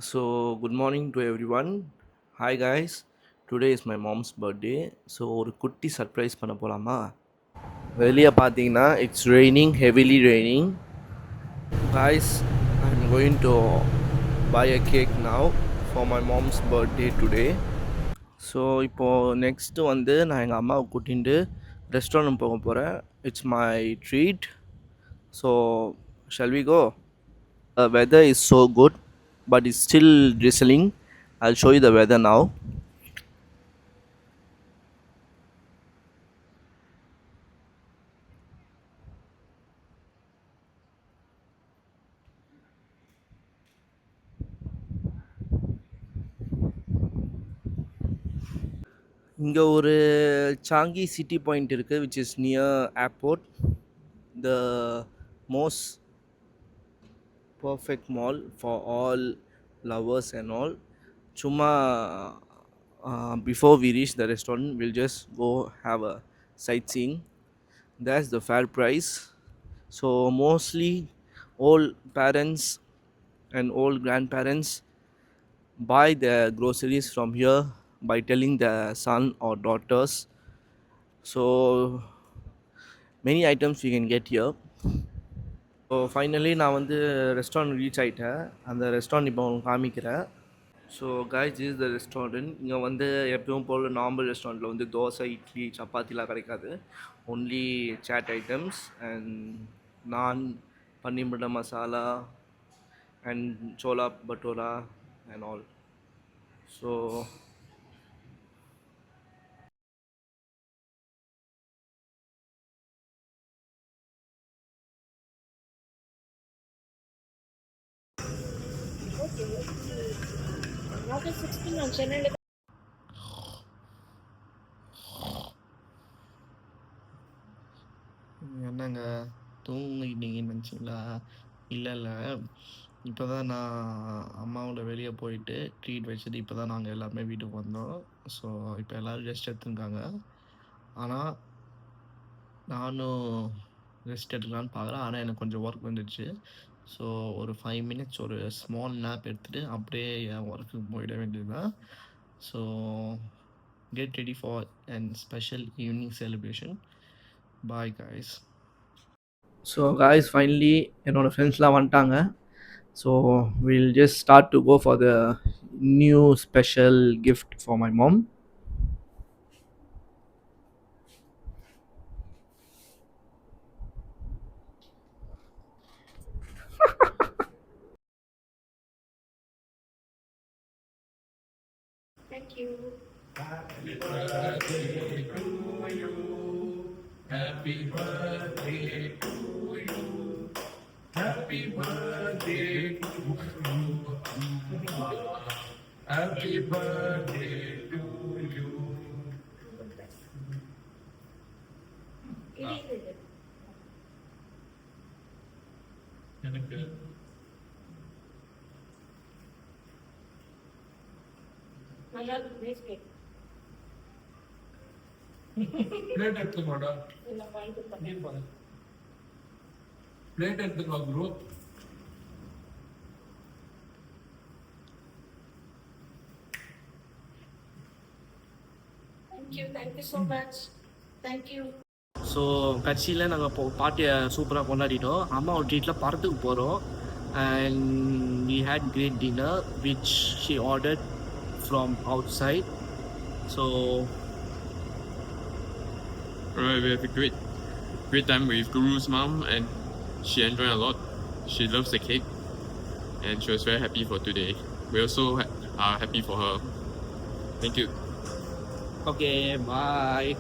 So, good morning to everyone. Hi guys. Today is my mom's birthday. So, ஒரு குட்டி surprise பண்ண போலாமா? வெளியே பார்த்தீங்கன்னா it's raining heavily raining. Guys, I'm going to buy a cake now for my mom's birthday today. So இப்போது next வந்து நான் எங்கள் அம்மாவை கூட்டிகிட்டு ரெஸ்டாரண்ட் போக போகிறேன். It's my treat. So shall we go? Weather is so good, but it's still drizzling. I'll show you the weather now. இங்கே ஒரு சாங்கி சிட்டி பாயிண்ட் இருக்குது, which is near airport. The most perfect mall for all lovers and all. சும்மா before we reach the restaurant, we'll just go have a sightseeing. That's the fair price. So mostly old parents and old grandparents buy their groceries from here by telling their son or daughters. So many items we can get here. So finally நான் வந்து restaurant reach ஆகிட்டேன். அந்த restaurant இப்போ உங்களுக்கு காமிக்கிறேன். So guys, this is the restaurant. இங்கே வந்து எப்பவும் போல் நார்மல் ரெஸ்டாரண்ட்டில் வந்து தோசை, இட்லி, சப்பாத்திலாம் கிடைக்காது. Only chat items and naan, paneer butter masala and chola bhatura and all. So August 16 on Chennai. என்னங்க தூங்கிட்டீங்கன்னு நினச்சிங்களா? இல்லை இல்லை, இப்போ தான் நான் அம்மாவோட வெளியே போயிட்டு ட்ரீட் வச்சுட்டு இப்போ தான் நாங்கள் எல்லாருமே வீட்டுக்கு வந்தோம். ஸோ இப்போ எல்லோரும் ரெஸ்ட் எடுத்துருக்காங்க. ஆனால் நானும் ரெஸ்ட் எடுக்கலான்னு பார்க்குறேன். ஆனால் எனக்கு கொஞ்சம் ஒர்க் வந்துடுச்சு. ஸோ ஒரு 5 மினிட்ஸ் ஒரு ஸ்மால் நேப் எடுத்துகிட்டு அப்படியே என் ஒர்க்குக்கு போயிட வேண்டியது தான். So get ready for and special evening celebration. Bye guys. So guys, finally என்னோடய ஃப்ரெண்ட்ஸ்லாம் வந்துட்டாங்க. So will just start to go for the new special gift for my mom. Thank you. Happy birthday to you. Happy birthday to you. Happy birthday to you. Happy birthday to you. எனக்கு நல்லா nice cake. Plate எடுத்துக்கோடா. இல்ல வாங்கி நீர் பாரு. Plate எடுத்துக்கோ bro. Thank you so much. Thank you. So கட்சியில் நாங்கள் இப்போ பார்ட்டியை சூப்பராக கொண்டாடிட்டோம். அம்மாவோட ட்ரீட்டில் படத்துக்கு போகிறோம். And we had great dinner which she ordered from outside. So Alright, we have a great time with Guru's mom, and she enjoyed a lot. She loves the cake, and she was very happy for today. We also are happy for her. Thank you. Okay bye.